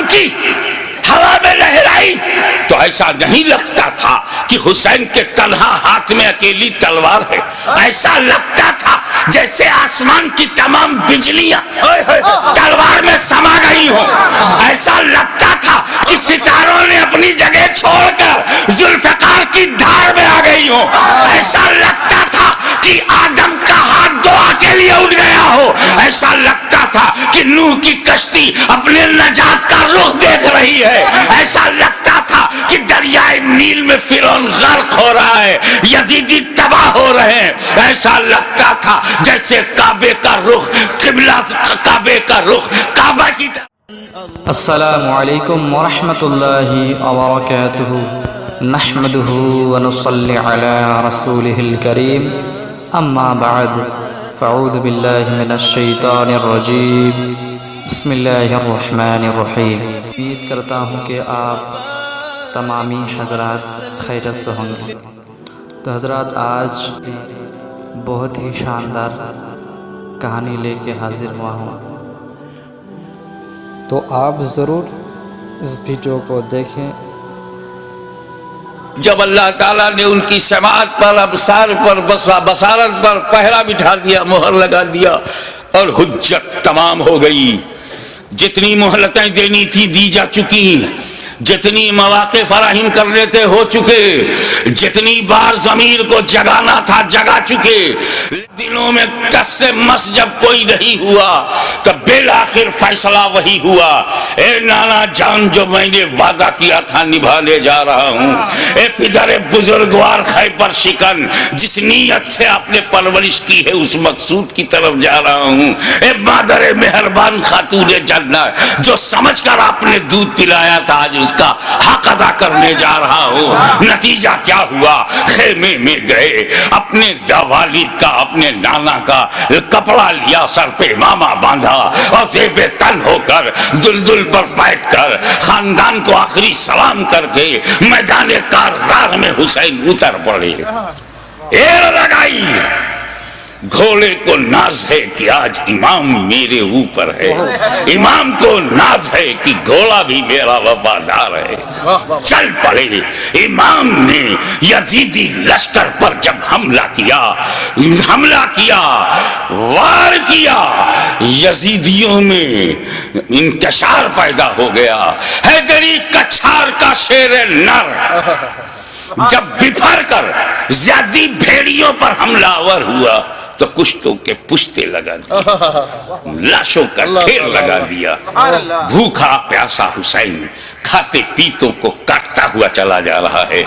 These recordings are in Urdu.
چمکی، ہوا میں لہرائی تو ایسا نہیں لگتا تھا کہ حسین کے تنہا ہاتھ میں اکیلی تلوار ہے، ایسا لگتا تھا جیسے آسمان کی تمام بجلیاں تلوار میں سما گئی ہوں، ایسا لگتا تھا کہ ستاروں نے اپنی جگہ چھوڑ کر ذوالفقار کی دھار میں آ گئی ہوں، ایسا لگتا تھا کہ آدم کا ہاتھ دعا کے لیے اٹھ گیا ہو، ایسا لگتا تھا کہ نوح کی کشتی اپنے نجات کا رخ دیکھ رہی ہے، ایسا لگتا تھا کہ دریائے نیل میں فرعون غرق ہو رہا ہے، یزیدی تباہ ہو رہے ہیں، ایسا لگتا تھا جیسے کعبے کا رخ قبلہ، کعبے کا رخ کعبہ کی طرف۔ السلام علیکم ورحمۃ اللہ وبرکاتہ، نحمده ونصلی علی رسولہ الکریم، اما بعد، فاعوذ باللہ من الشیطان الرجیم، بسم اللہ الرحمن الرحیم۔ امید کرتا ہوں کہ آپ تمامی حضرات خیریت سے ہوں گے۔ تو حضرات، آج بہت ہی شاندار کہانی لے کے حاضر ہوا ہوں، تو آپ ضرور اس ویڈیو کو دیکھیں۔ جب اللہ تعالیٰ نے ان کی سماعت پر، ابصار پر، بصارت پر پہرا بٹھا دیا، مہر لگا دیا اور حجت تمام ہو گئی، جتنی مہلتیں دینی تھی دی جا چکی، جتنی مواقع فراہم کرنے تھے ہو چکے، جتنی بار ضمیر کو جگانا تھا جگا چکے، دلوں میں ٹس سے مس جب کوئی نہیں ہوا تب بالآخر فیصلہ وہی ہوا، اے نانا جان جو میں نے وعدہ کیا تھا نبھانے جا رہا ہوں، اے پدر بزرگوار خیبر شکن جس نیت سے آپ نے پرورش کی ہے اس مقصود کی طرف جا رہا ہوں، اے مادر مہربان خاتون جنت جو سمجھ کر آپ نے دودھ پلایا تھا آج اس کا حق ادا کرنے جا رہا ہوں۔ نتیجہ کیا ہوا؟ خیمے میں گئے، اپنے والد کا، اپنے نانا کا کپڑا لیا، سر پہ امامہ باندھا اور زیب تن ہو کر دلدل پر بیٹھ کر خاندان کو آخری سلام کر کے میدان کارزار میں حسین اتر پڑے، ایر لگائی۔ گھوڑے کو ناز ہے کہ آج امام میرے اوپر ہے، امام کو ناز ہے کہ گھوڑا بھی میرا وفادار ہے، چل پڑے۔ امام نے یزیدی لشکر پر جب حملہ کیا، وار کیا، یزیدیوں میں انتشار پیدا ہو گیا، حیدری کچھار کا شیر نر جب بفر کر زیادی بھیڑیوں پر حملہ آور ہوا تو کشتوں کے پشتے لگا دیا، لاشوں کا ڈھیر لگا دیا۔ بھوکا پیاسا حسین کھاتے پیتوں کو کاٹتا ہوا چلا جا رہا ہے،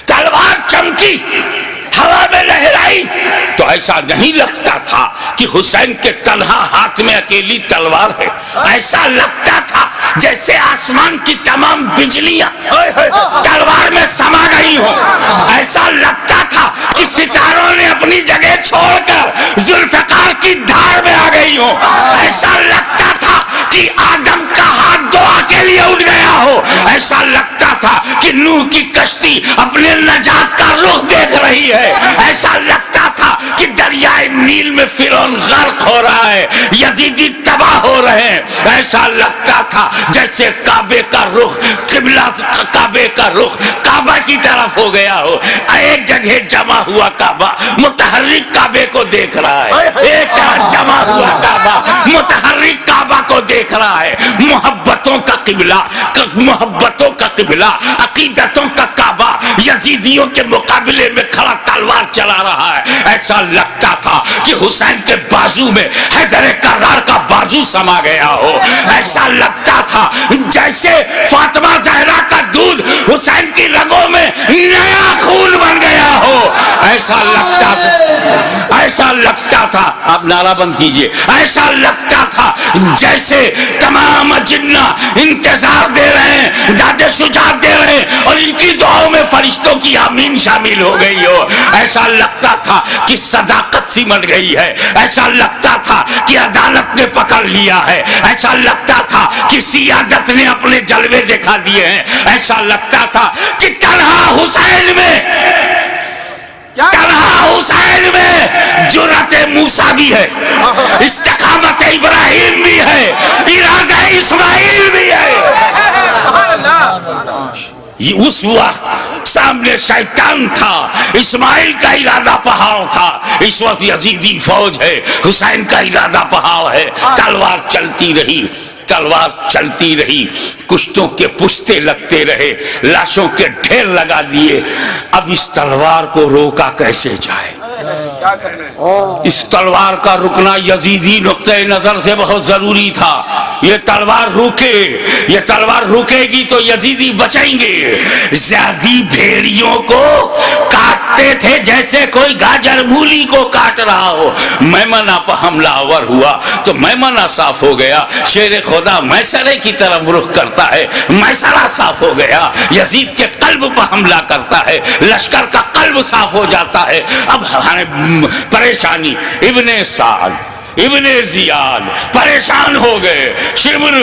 تلوار چمکی، ہوا میں لہرائی تو ایسا نہیں لگتا تھا کہ حسین کے تنہا ہاتھ میں اکیلی تلوار ہے، ایسا لگتا تھا جیسے آسمان کی تمام بجلیاں تلوار میں سما گئی ہوں، ایسا لگتا تھا کہ ستاروں نے اپنی جگہ چھوڑ کر ذوالفقار کی دھار میں آ گئی ہوں، ایسا لگتا تھا کہ آدم کا ہاتھ دعا کے لیے اٹھ گیا ہو، ایسا لگتا تھا کہ نوح کی کشتی اپنے نجات کا رخ دیکھ رہی ہے، ایسا لگتا تھا کہ دریائے نیل میں فرعون غرق ہو رہا ہے، یزیدی تباہ ہو رہے ہیں، ایسا لگتا تھا جیسے کعبے کا رخ قبلہ، کعبے کا رخ کعبہ کی طرف ہو گیا ہو، ایک جگہ جمع ہوا کعبہ متحرک کعبے کو دیکھ رہا ہے، ایک جمع ہوا کعبہ متحرک کعبہ کو دیکھ رہا ہے، محبتوں کا قبلہ، محبتوں کا قبلہ، عقیدتوں کا کعبہ یزیدیوں کے مقابلے میں کھڑا تلوار چلا رہا ہے، ایسا لگتا تھا کہ حسین کے بازو میں حیدر کرار کا بازو سما گیا ہو، ایسا لگتا تھا جیسے فاطمہ زہرا کا دودھ حسین کی رگوں میں نیا خون بن گیا ہو، ایسا لگتا تھا آپ نعرہ بند کیجئے، ایسا لگتا تھا جیسے تمام جنہ انتظار دے رہے ہیں، داد شجاعت دے رہے ہیں اور ان کی دعاؤں میں فرشتوں کی آمین شامل ہو گئی ہو، ایسا لگتا تھا کہ صداقت سمٹ گئی ہے، ایسا لگتا تھا کہ عدالت نے پکڑ لیا ہے، ایسا لگتا تھا کہ سیادت نے اپنے جلوے دکھا دیے ہیں، ایسا لگتا تھا کہ تنہا حسین میں جرأت موسیٰ بھی ہے، استقامت ابراہیم بھی ہے، ارادہ اسماعیل بھی ہے۔ یہ اس وقت سامنے شیطان تھا، اسماعیل کا ارادہ پہاڑ تھا، اس وقت یزیدی فوج ہے، حسین کا ارادہ پہاڑ ہے. تلوار چلتی رہی، تلوار چلتی رہی، کشتوں کے پشتے لگتے رہے، لاشوں کے ڈھیر لگا دیے. اب اس تلوار کو روکا کیسے جائے؟ اس تلوار کا رکنا یزیدی نقطہ نظر سے بہت ضروری تھا. یہ تلوار روکے، یہ تلوار روکے گی تو یزیدی بچیں گے. زیادی بھیڑیوں کو کاٹتے تھے جیسے کوئی گاجر مولی کو کاٹ رہا ہو. میمنہ پر حملہ آور ہوا تو میمنہ صاف ہو گیا. شیر خدا میسرے کی طرف رخ کرتا ہے، میسرہ صاف ہو گیا. یزید کے قلب پر حملہ کرتا ہے، لشکر کا قلب صاف ہو جاتا ہے. اب پریشانی. ابن سعد، ابن زیاد پریشان ہو گئے. شمر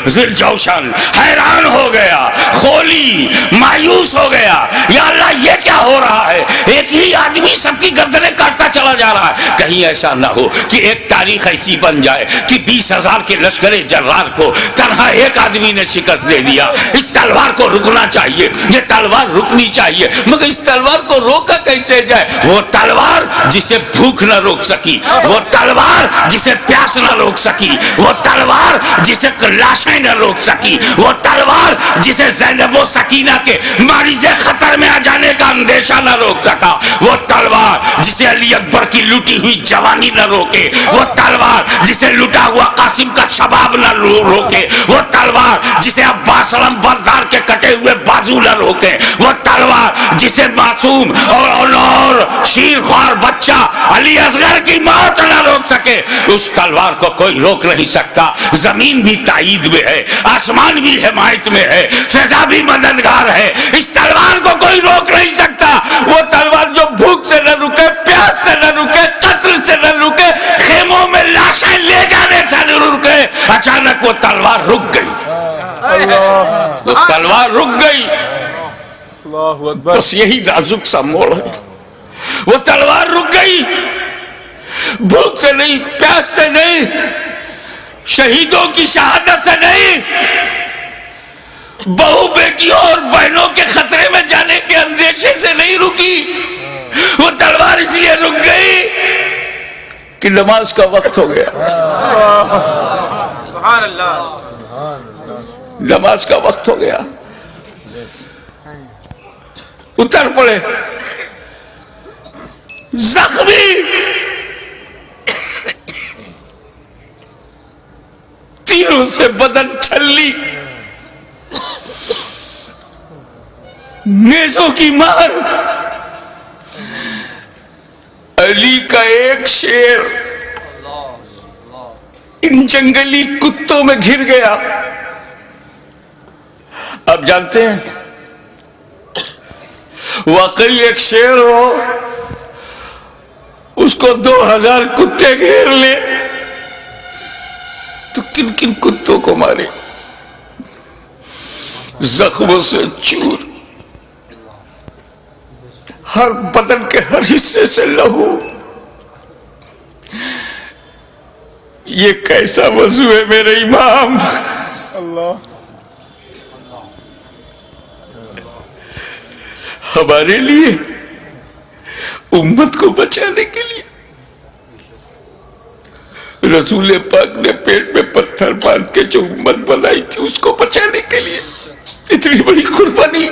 ذوالجوشن حیران ہو گیا. خولی مایوس ہو گیا. یا اللہ یہ کیا ہو رہا ہے؟ ایک ہی آدمی سب کی گردنیں کاٹتا چلا جا رہا ہے. کہیں ایسا نہ ہو کہ ایک تاریخ ایسی بن جائے کہ 20,000 کے لشکر جرار کو تنہا ایک آدمی نے شکست دے دیا. اس تلوار کو رکنا چاہیے، یہ تلوار رکنی چاہیے. مگر اس تلوار کو روکا کیسے جائے؟ وہ تلوار جسے بھوک نہ روک سکی، وہ تلوار جسے پیاس نہ روک سکی، وہ تلوار جسے لاشیں نہ روک سکی، وہ تلوار جسے زینب و سکینہ کے مریض خطر میں آ جانے کا اندیشہ نہ روک سکا، وہ تلوار جسے علی اکبر کی لوٹی ہوئی جوانی نہ روکے، وہ تلوار جسے لٹا ہوا قاسم کا شباب نہ روکے، وہ تلوار جسے عباس علم بردار کے کٹے ہوئے بازو نہ روکے، وہ تلوار جسے معصوم اور شیر خوار بچہ علی اصغر کی موت نہ روک سکے. اس تلوار کو کوئی روک نہیں سکتا. زمین بھی تائید میں ہے، آسمان بھی حمایت میں ہے، فضا بھی مددگار ہے. اس تلوار کو کوئی روک نہیں سکتا. وہ تلوار جو بھوک سے نہ رکے، پیاس سے نہ رکے، قتل سے نہ رکے، خیموں میں لاشیں لے جانے سے نہ رکے. اچانک وہ تلوار رک گئی، وہ تلوار رک گئی. بس یہی نازک سا موڑ ہے. وہ تلوار رک گئی، بھوک سے نہیں، پیاس سے نہیں، شہیدوں کی شہادت سے نہیں، بہو بیٹیوں اور بہنوں کے خطرے میں جانے کے اندیشے سے نہیں رکی. وہ تلوار اس لیے رک گئی کہ نماز کا وقت ہو گیا. سبحان اللہ، نماز کا وقت ہو گیا. اتر پڑے زخمی، تیروں سے بدن چھلی، نیزوں کی مار. علی کا ایک شیر ان جنگلی کتوں میں گھر گیا. آپ جانتے ہیں واقعی ایک شیر ہو، اس کو 2000 کتے گھیر لے تو کن کن کتوں کو مارے؟ زخموں سے چور، ہر بدن کے ہر حصے سے لہو. یہ کیسا وضو ہے میرے امام؟ اللہ ہمارے لیے، امت کو بچانے کے لیے رسول پاک نے پیٹ میں پتھر باندھ کے جو امت بنائی تھی اس کو بچانے کے لیے اتنی بڑی قربانی.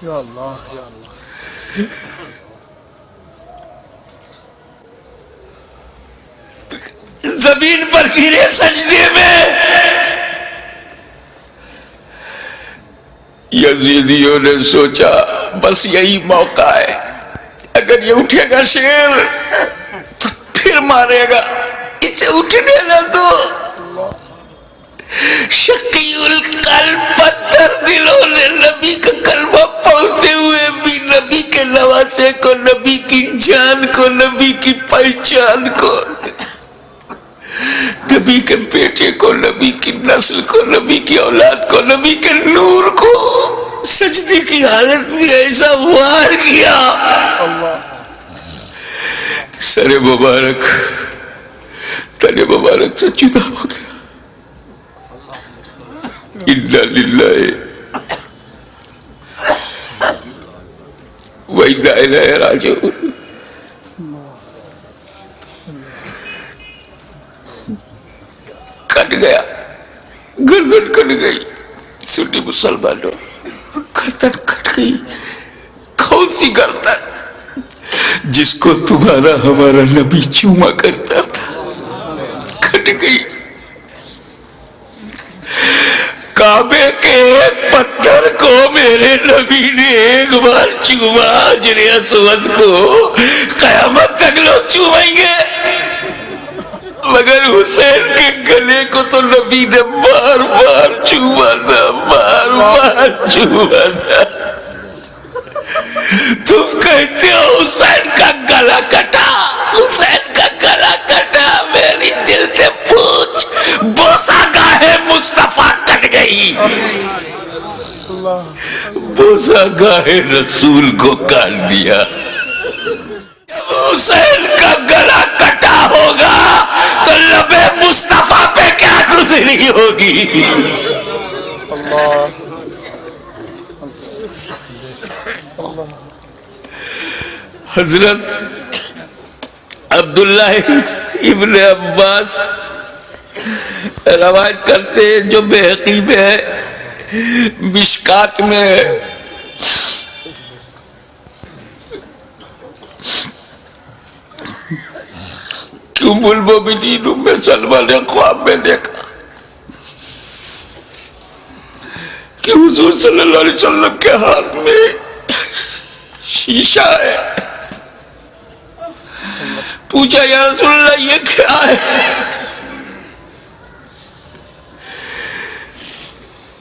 یا اللہ یا اللہ. زمین پر گرے سجدے میں. یزیدیوں نے سوچا بس یہی موقع ہے، اگر یہ اٹھے گا شیر تو پھر مارے گا، اسے اٹھنے نہ دو. شقی القلب پتھر دلوں نے نبی کا کلمہ پڑھتے ہوئے بھی نبی کے نواسے کو، نبی کی جان کو، نبی کی پہچان کو، نبی کے بیٹے کو، نبی کی نسل کو، نبی کی اولاد کو، نبی کے نور کو سجدے کی حالت میں ایسا وار کیا. سر مبارک تن مبارک سے جدا ہو گیا. انا للہ وإنا إليه راجعون. کٹ گیا، گردن کٹ گئی. سنی مسلمانوں، گردن کٹ گئی. کون سی گردن؟ جس کو تمہارا ہمارا نبی چوما کرتا تھا، کٹ گئی. کعبے کے ایک پتھر کو میرے نبی نے ایک بار چوما، حجر اسود کو. قیامت تک لوگ چومیں گے، مگر حسین کے گلے کو تو نبی نے بار بار چوما تھا، بار بار چوما تھا. تم کہتے ہو حسین کا گلا کٹا، حسین کا گلا کٹا. میری دل سے پوچھ، بوسہ گاہ مصطفیٰ کٹ گئی، بوسہ گاہ رسول کو کاٹ دیا. حسین کا گلا کٹا ہوگا تو لب مصطفیٰ پہ کیا گزری ہوگی. حضرت عبداللہ ابن عباس روایت کرتے ہیں، جو بحقی میں ہے، مشکات میں ہے، کہ ام المومنین ام سلمہ نے خواب میں دیکھا کہ حضور صلی اللہ علیہ وسلم کے ہاتھ میں شیشہ ہے. پوچھا یا رسول اللہ یہ کیا ہے؟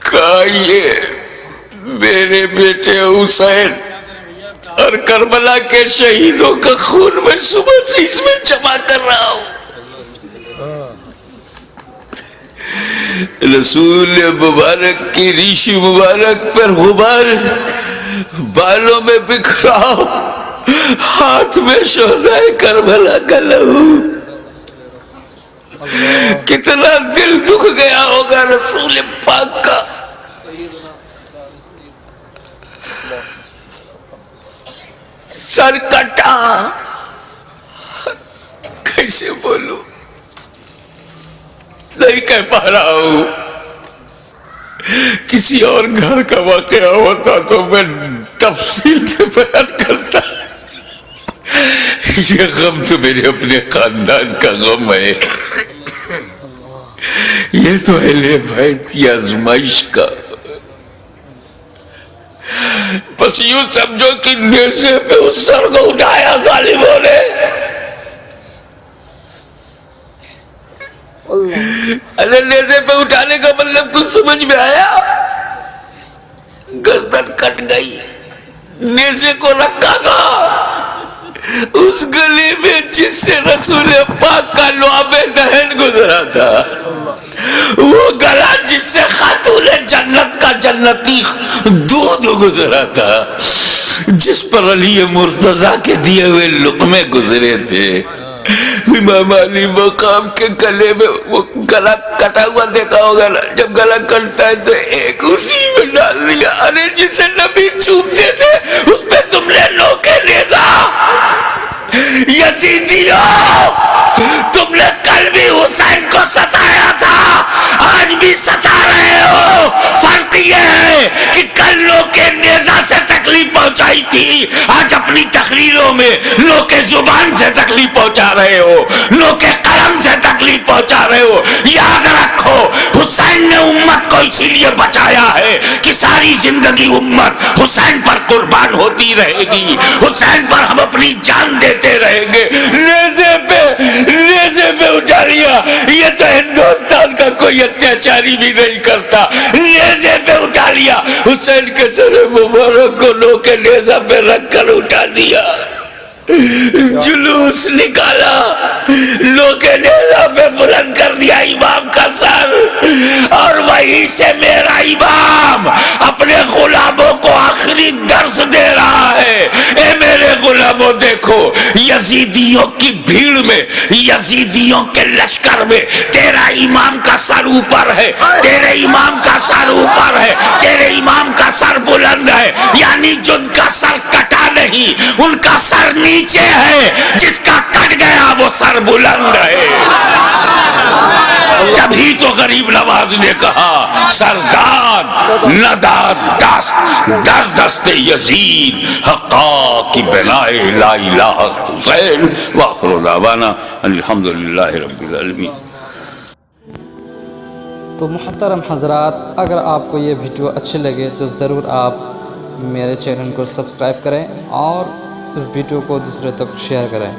کہا یہ میرے بیٹے حسین اور کربلا کے شہیدوں کا خون میں صبح سے اس میں جمع کر رہا ہوں. رسول مبارک کی ریشی مبارک پر غبار بالوں میں بکھرا، ہاتھ میں شہدائے کربلا کا لہو. کتنا دل دکھ گیا ہوگا رسول پاک کا. سر کٹا، کیسے بولوں، نہیں کہہ پا رہا ہوں. کسی اور گھر کا واقعہ ہوتا تو میں تفصیل سے بیان کرتا. یہ غم تو میرے اپنے خاندان کا غم ہے، یہ تو اہل بیت کی آزمائش کا. بس یوں سمجھو کہ نیزے پہ اس سر کو اٹھایا ظالموں نے. نیزے پہ اٹھانے کا مطلب کچھ سمجھ میں آیا؟ گردن کٹ گئی، نیزے کو رکھا گا اس گلی میں جس سے رسول پاک کا لعاب دہن گزرا تھا، وہ گلا جس سے خاتون جنت کا جنتی دودھ گزرا تھا، جس پر علی مرتضیٰ کے دیے ہوئے لقمے گزرے تھے. امام علی مقام کے گلے میں وہ گلا کٹا ہوا دیکھا ہوگا نا، جب گلا کٹتا ہے تو ایک اسی میں ڈال دیا. ارے جسے نبی چومتے تھے اس پہ تم نے نوکے نیزا. یزیدیوں، تم نے کل بھی حسین کو ستایا تھا، آج بھی ستا رہے ہو. فرق یہ ہے کہ کل نوکے نیزا سے تکلیف پہنچائی تھی، آج اپنی تقریروں میں نوکے زبان سے تکلیف پہنچا رہے ہو، نوکے قلم سے تکلیف پہنچا رہے ہو. یاد رکھو حسین نے امت کو اسی لیے بچایا ہے کہ ساری زندگی امت حسین پر قربان ہوتی رہے گی، حسین پر ہم اپنی جان دیتے رہیں گے. نیزے پہ اٹھا لیا، یہ تو ہندوستان کا کوئی اتیاچاری بھی نہیں کرتا. نیزے پہ اٹھا لیا، حسین کے سر مبارک کو نوکے نیزہ پہ رکھ کر اٹھا دیا. جلوس نکالا، نوکے نیزہ پہ بلند کر دیا امام کا سر، اور وہیں سے میرا امام اپنے غلاموں کو آخری درس دے رہا ہے. اے میرے غلاموں، دیکھو یزیدیوں کی بھیڑ میں، یزیدیوں کے لشکر میں تیرا امام کا سر اوپر ہے، تیرے امام کا سر اوپر ہے، تیرے امام کا سر بلند ہے، یعنی جن کا سر کٹا نہیں ان کا سر نیچے ہے، جس کا کٹ گیا وہ سر بلند ہے۔ تبھی تو غریب نواز نے کہا سرداد نداد دست در دست یزید حقا کی بنائے لا الہ حسین وآخر دعوانا الحمدللہ رب العالمین۔ تو محترم حضرات، اگر آپ کو یہ ویڈیو اچھے لگے تو ضرور آپ میرے چینل کو سبسکرائب کریں اور اس ویڈیو کو دوسرے تک شیئر کریں۔